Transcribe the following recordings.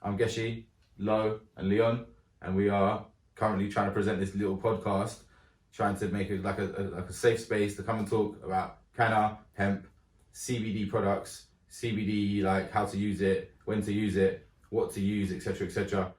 I'm Geshi, Lo, and Leon, and we are currently trying to present this little podcast, trying to make it like a safe space to come and talk about canna, hemp, CBD products, CBD, like how to use it, when to use it, what to use, etc., etc.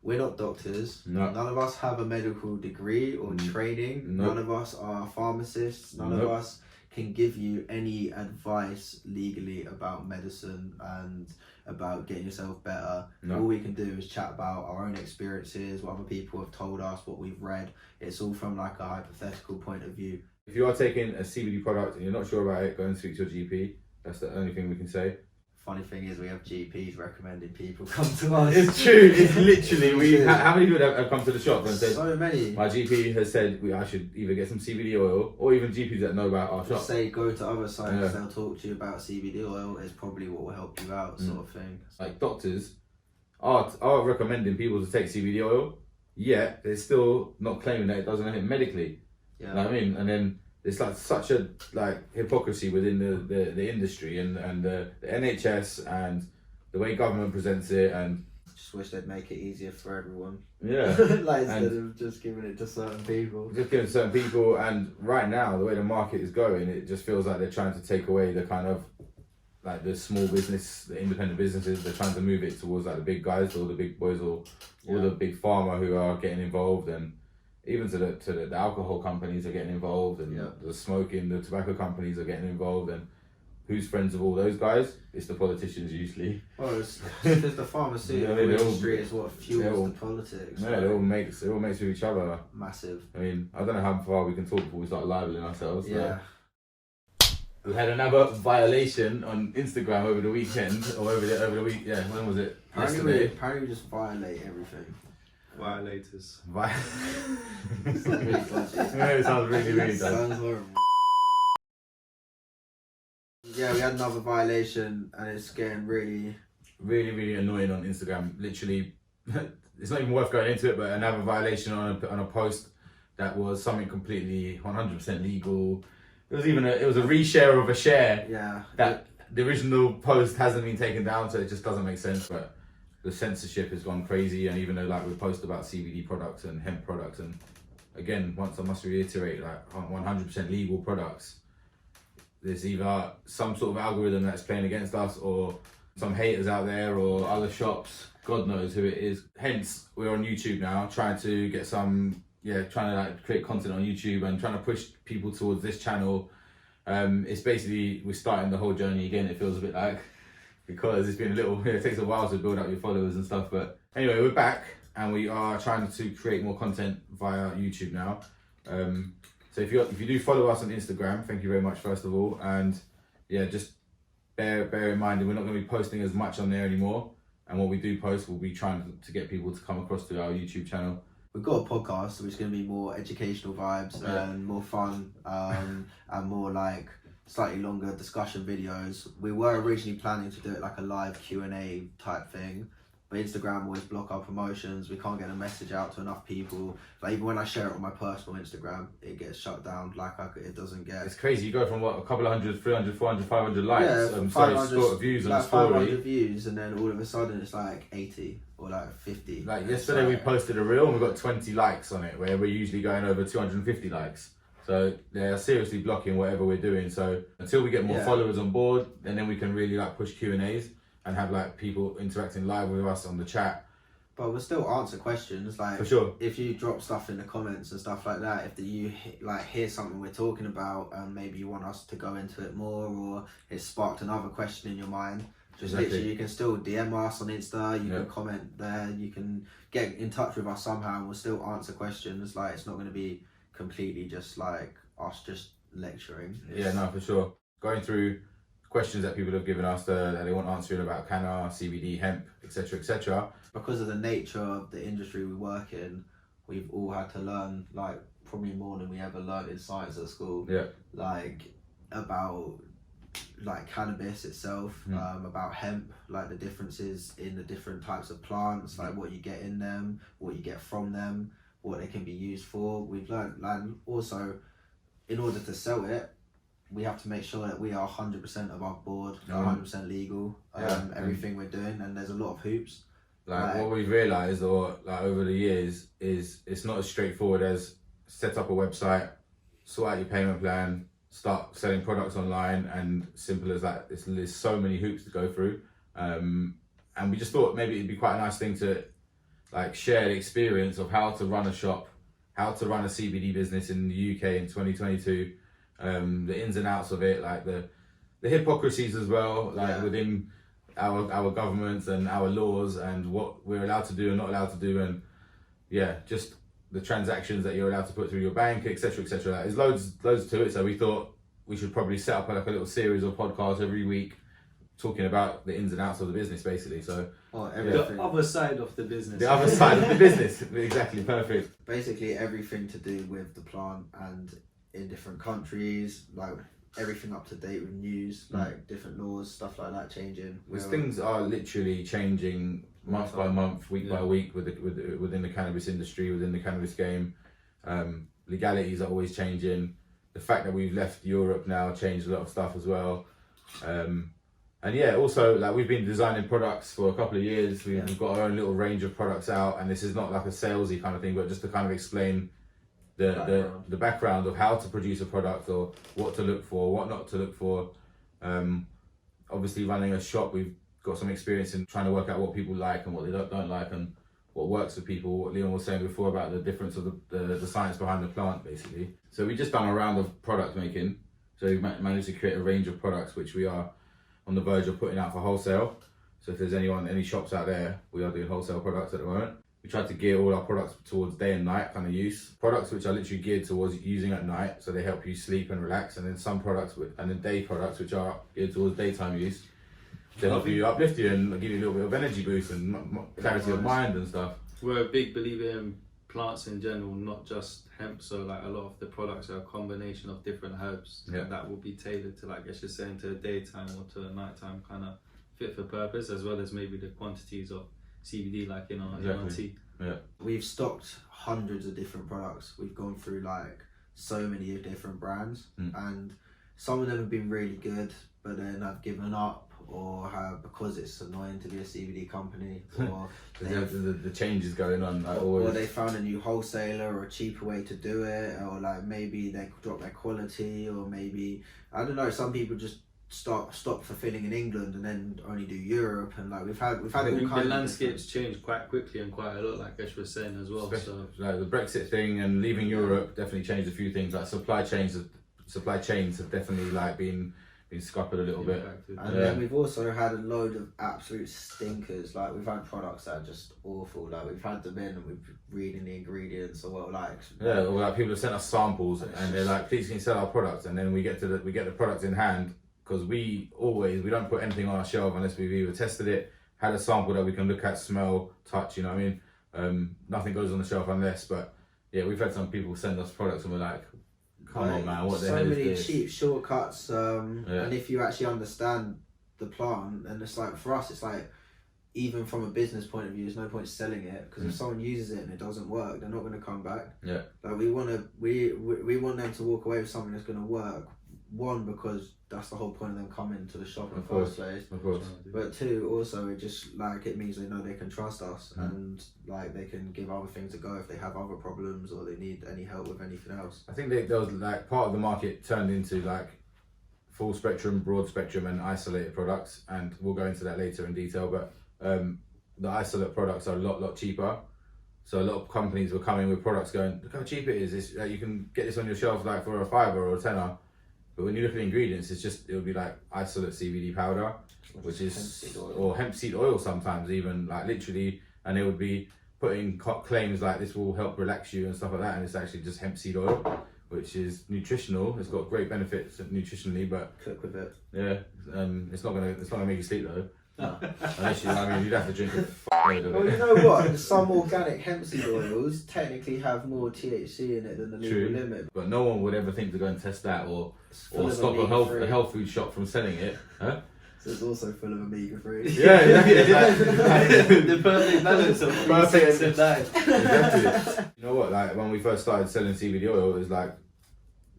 We're not doctors. No. None of us have a medical degree or training. Nope. None of us are pharmacists. None Nope. of us can give you any advice legally about medicine and about getting yourself better. No. All we can do is chat about our own experiences, what other people have told us, what we've read. It's all from like a hypothetical point of view. If you are taking a CBD product and you're not sure about it, go and speak to your GP. That's the only thing we can say. Funny thing is, we have GPs recommending people come to us. It's true. It's literally how many people have come to the shop and said, so many. My GP has said I should either get some CBD oil, or even GPs that know about our shop. Say go to other sites, they'll talk to you about CBD oil. Is probably what will help you out, sort of thing. Like doctors are recommending people to take CBD oil, yet they're still not claiming that it doesn't help medically. Yeah. You know what I mean? And then it's like such a hypocrisy within the industry and the NHS and the way government presents it, and just wish they'd make it easier for everyone. Yeah. Like instead of just giving it to certain people. Just giving certain people, and right now the way the market is going, it just feels like they're trying to take away the kind of like the small business, the independent businesses. They're trying to move it towards like the big guys or the big boys or the big pharma who are getting involved, and even to the alcohol companies are getting involved, and the smoking, the tobacco companies are getting involved, and who's friends with all those guys? It's the politicians usually. Well, it's because the pharmaceutical industry is what fuels the politics. Yeah, they all mates with each other. Massive. I mean, I don't know how far we can talk before we start libeling ourselves. Yeah. We had another violation on Instagram over the weekend, or over the week. Yeah, when was it? Apparently we just violate everything. Violators. It's like really dodgy. Yeah, it sounds really dodgy. Sounds horrible. Yeah, we had another violation, and it's getting really annoying on Instagram. Literally, it's not even worth going into it, but another violation on a post that was something completely 100% legal. It was a reshare of a share. Yeah. That the original post hasn't been taken down, so it just doesn't make sense. But the censorship has gone crazy, and even though like we post about CBD products and hemp products, and again, once I must reiterate, like 100% legal products, there's either some sort of algorithm that's playing against us, or some haters out there, or other shops. God knows who it is. Hence, we're on YouTube now, trying to get trying to like create content on YouTube and trying to push people towards this channel. It's basically, we're starting the whole journey again, it feels a bit like, because it's been it takes a while to build up your followers and stuff. But anyway, we're back and we are trying to create more content via YouTube now. So if you do follow us on Instagram, thank you very much first of all, and yeah, just bear in mind that we're not going to be posting as much on there anymore, and what we do post, we'll be trying to get people to come across to our YouTube channel. We've got a podcast which is going to be more educational vibes and more fun, and more like slightly longer discussion videos. We were originally planning to do it like a live Q&A type thing, but Instagram always block our promotions. We can't get a message out to enough people. Like even when I share it on my personal Instagram, it gets shut down. It doesn't get. It's crazy. You go from what, a couple of hundred, 300, 400, 500 likes, 500 views on like a story. 500 views, and then all of a sudden it's like 80 or like 50. Like yesterday we posted a reel and we got 20 likes on it, where we're usually going over 250 likes. So they're seriously blocking whatever we're doing. So until we get more followers on board, and then we can really like push Q&As and have like people interacting live with us on the chat. But we'll still answer questions, like for sure. If you drop stuff in the comments and stuff like that, if you like hear something we're talking about and maybe you want us to go into it more, or it sparked another question in your mind, just literally you can still DM us on Insta, you can comment there, you can get in touch with us somehow, and we'll still answer questions. Like it's not going to be completely just like us just lecturing. Yeah, no, for sure. Going through questions that people have given us that they want answering about canna, CBD, hemp, etc., etc. Because of the nature of the industry we work in, we've all had to learn, like probably more than we ever learned in science at school. Yeah. Like about like cannabis itself, about hemp, like the differences in the different types of plants, like what you get in them, what you get from them, what they can be used for. We've learned, like also, in order to sell it, we have to make sure that we are 100% above board, Mm. 100% legal, everything we're doing, and there's a lot of hoops. Like what we've realised, or like over the years, is it's not as straightforward as set up a website, sort out your payment plan, start selling products online, and simple as that. There's so many hoops to go through, and we just thought maybe it'd be quite a nice thing to like share the experience of how to run a shop, how to run a CBD business in the UK in 2022, the ins and outs of it, like the hypocrisies as well, like within our governments and our laws and what we're allowed to do and not allowed to do, and just the transactions that you're allowed to put through your bank, etc., etc. There's loads to it. So we thought we should probably set up like a little series of podcasts every week, talking about the ins and outs of the business, basically. So the other side of the business. The other side of the business, exactly, perfect. Basically, everything to do with the plant and in different countries, like everything up to date with news, like different laws, stuff like that changing. Because things are literally changing month by month, week by week within the cannabis industry, within the cannabis game. Legalities are always changing. The fact that we've left Europe now changed a lot of stuff as well. And also like we've been designing products for a couple of years. We've got our own little range of products out, and this is not like a salesy kind of thing, but just to kind of explain the background of how to produce a product, or what to look for, what not to look for. Obviously running a shop, we've got some experience in trying to work out what people like and what they don't like, and what works for people, what Leon was saying before about the difference of the science behind the plant, basically. So we just done a round of product making. So we've managed to create a range of products which we are on the verge of putting out for wholesale. So if there's any shops out there, we are doing wholesale products at the moment. We try to gear all our products towards day and night kind of use. Products which are literally geared towards using at night, so they help you sleep and relax. And then some products, and then day products which are geared towards daytime use. To help you uplift you and give you a little bit of energy boost and clarity of mind and stuff. We're a big believer in plants in general, not just hemp. So like a lot of the products are a combination of different herbs that will be tailored to, like as you're saying, to the daytime or to the nighttime, kind of fit for purpose, as well as maybe the quantities of CBD like in our tea. Yeah. We've stocked hundreds of different products. We've gone through like so many different brands, and some of them have been really good, but then I've given up, or have, because it's annoying to be a CBD company, or the changes going on, like always. Or they found a new wholesaler or a cheaper way to do it, or like maybe they drop their quality, or maybe I don't know. Some people just stop fulfilling in England and then only do Europe, and like we've had all kinds the landscapes change quite quickly and quite a lot, like Ash was saying as well. Especially, so like the Brexit thing and leaving Europe definitely changed a few things. Like supply chains have definitely like been scuppered a little bit. And then we've also had a load of absolute stinkers. Like we've had products that are just awful. Like we've had them in and we've reading the ingredients, or what or like people have sent us samples and they're like, please can you sell our products, and then we get the product in hand, because we don't put anything on our shelf unless we've either tested it, had a sample that we can look at, smell, touch, you know what I mean? Nothing goes on the shelf unless, but yeah, we've had some people send us products and we're like, come on man, what the hell is this? So many cheap shortcuts, and if you actually understand the plant, and it's like, for us, it's like, even from a business point of view, there's no point selling it, because if someone uses it and it doesn't work, they're not going to come back. Yeah. Like we want them to walk away with something that's going to work. One, because that's the whole point of them coming to the shop in the first place. Of course. But two, also it just like it means they know they can trust us, and like they can give other things a go if they have other problems or they need any help with anything else. I think there was like part of the market turned into like full spectrum, broad spectrum, and isolated products, and we'll go into that later in detail. But the isolate products are a lot cheaper. So a lot of companies were coming with products going, look how cheap it is. It's, you can get this on your shelf like for a $5 or a $10. But when you look at the ingredients, it'll be like isolate CBD powder, which is, or hemp seed oil sometimes even, like literally, and they would be putting claims like this will help relax you and stuff like that, and it's actually just hemp seed oil, which is nutritional. It's got great benefits nutritionally, but cook with it. Yeah, it's not gonna make you sleep though. No. Unless you'd have to drink a load of it. Well, you know what? Some organic hemp seed oils technically have more THC in it than the legal limit. But no one would ever think to go and test that or stop a health food shop from selling it. Huh? So it's also full of omega-3. Yeah. The perfect balance of perfect Exactly. You know what? Like when we first started selling CBD oil, it was like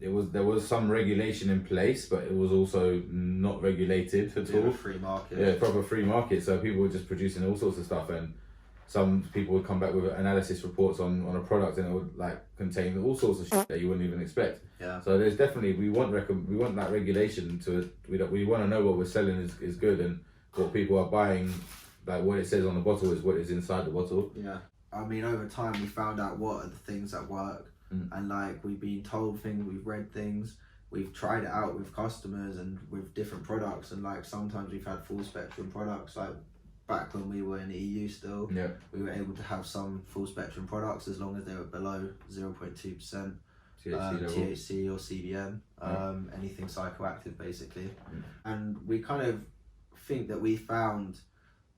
there was some regulation in place, but it was also not regulated at all. Free market. Yeah, proper free market. So people were just producing all sorts of stuff, and some people would come back with analysis reports on a product, and it would like contain all sorts of shit that you wouldn't even expect. Yeah. So there's definitely we want that regulation to we want to know what we're selling is good, and what people are buying, like what it says on the bottle is what is inside the bottle. Yeah. I mean, over time we found out what are the things that work, and like we've been told things, we've read things, we've tried it out with customers and with different products, and like sometimes we've had full spectrum products. Like back when we were in the EU still, Yeah. we were able to have some full spectrum products as long as they were below 0.2% THC or CBN, anything psychoactive basically. And we kind of think that we found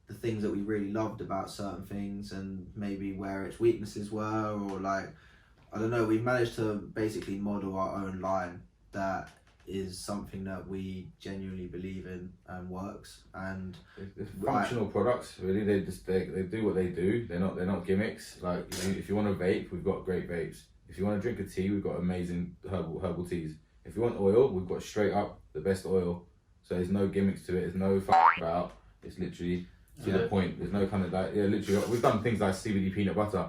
the things that we really loved about certain things, and maybe where its weaknesses were, or like, I don't know, we've managed to basically model our own line that is something that we genuinely believe in and works. And it's functional products, really. They do what they do. They're not gimmicks. Like if you want to vape, we've got great vapes. If you want to drink a tea, we've got amazing herbal teas. If you want oil, we've got straight up the best oil. So there's no gimmicks to it. There's no about. It's literally to the point. There's no kind of like, yeah, literally. We've done things like CBD peanut butter.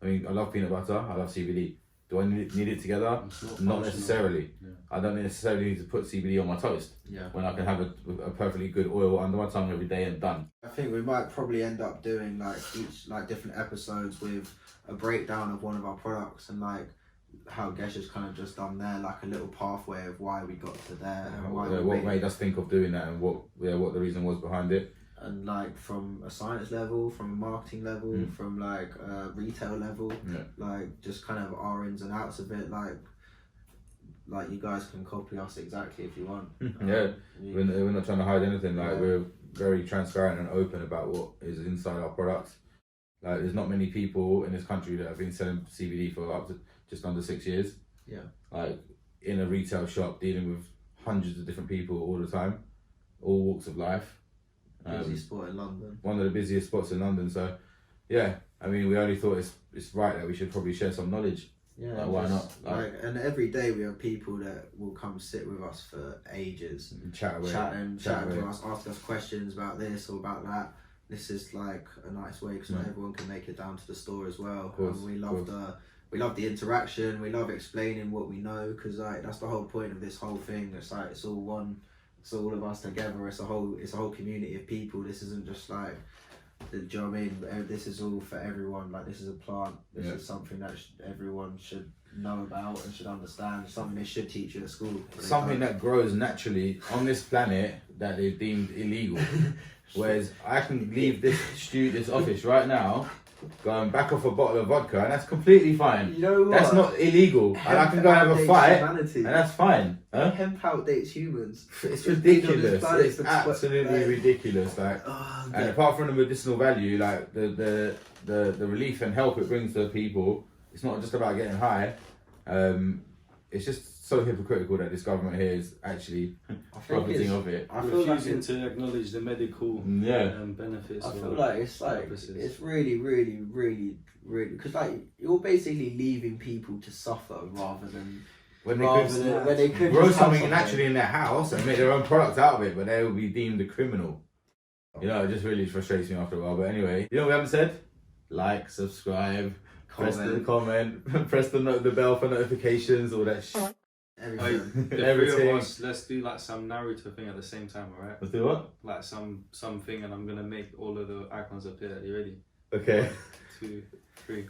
I mean, I love peanut butter. I love CBD. Do I need it together? Not necessarily. Yeah. I don't necessarily need to put CBD on my toast. Yeah. When I can have a perfectly good oil under my tongue every day and done. I think we might probably end up doing like each like different episodes with a breakdown of one of our products, and like how Gesh has kind of just done there, like a little pathway of why we got to there, and why what made us think of doing that, and what the reason was behind it. And like from a science level, from a marketing level, from like a retail level, like just kind of our ins and outs of it, like you guys can copy us exactly if you want. We're not trying to hide anything. Like we're very transparent and open about what is inside our products. Like there's not many people in this country that have been selling CBD for up to just under 6 years. Yeah. Like in a retail shop, dealing with hundreds of different people all the time, all walks of life. Busy spot in London. One of the busiest spots in London. So, yeah, I mean, we only thought it's right that we should probably share some knowledge. Yeah, like, why not? Like, and every day we have people that will come sit with us for ages, chatting to us, ask us questions about this or about that. This is like a nice way because not everyone can make it down to the store as well. Of course, we love the interaction. We love explaining what we know, because like that's the whole point of this whole thing. It's like it's all one. It's all of us together. It's a whole community of people. This isn't just like, do you know what I mean? This is all for everyone. Like this is a plant. This is something that everyone should know about and should understand. Something they should teach you at school. Something that grows naturally on this planet that is deemed illegal. Whereas I can leave this office right now, go and back off a bottle of vodka, and that's completely fine. You know what? That's not illegal. And I can go and have a fight, and that's fine. Huh? Hemp outdates humans. It's ridiculous. It's absolutely ridiculous. Like, and apart from the medicinal value, like the relief and help it brings to people, it's not just about getting high. It's just so hypocritical that this government here is actually profiting of it. I feel refusing to acknowledge the medical benefits. I feel like it's really, really, really, really, because like you're basically leaving people to suffer rather than when they could grow something naturally in their house and make their own product out of it, but they will be deemed a criminal. You know, it just really frustrates me after a while. But anyway, you know what we haven't said? Like, subscribe, press the comment, press the bell for notifications, all that shit. The three of us, let's do like some Naruto thing at the same time, alright? Let's do what? Like something, and I'm gonna make all of the icons appear. Are you ready? Okay. 1, 2, 3.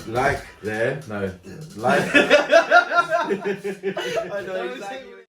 Like there, no. Like. I know exactly.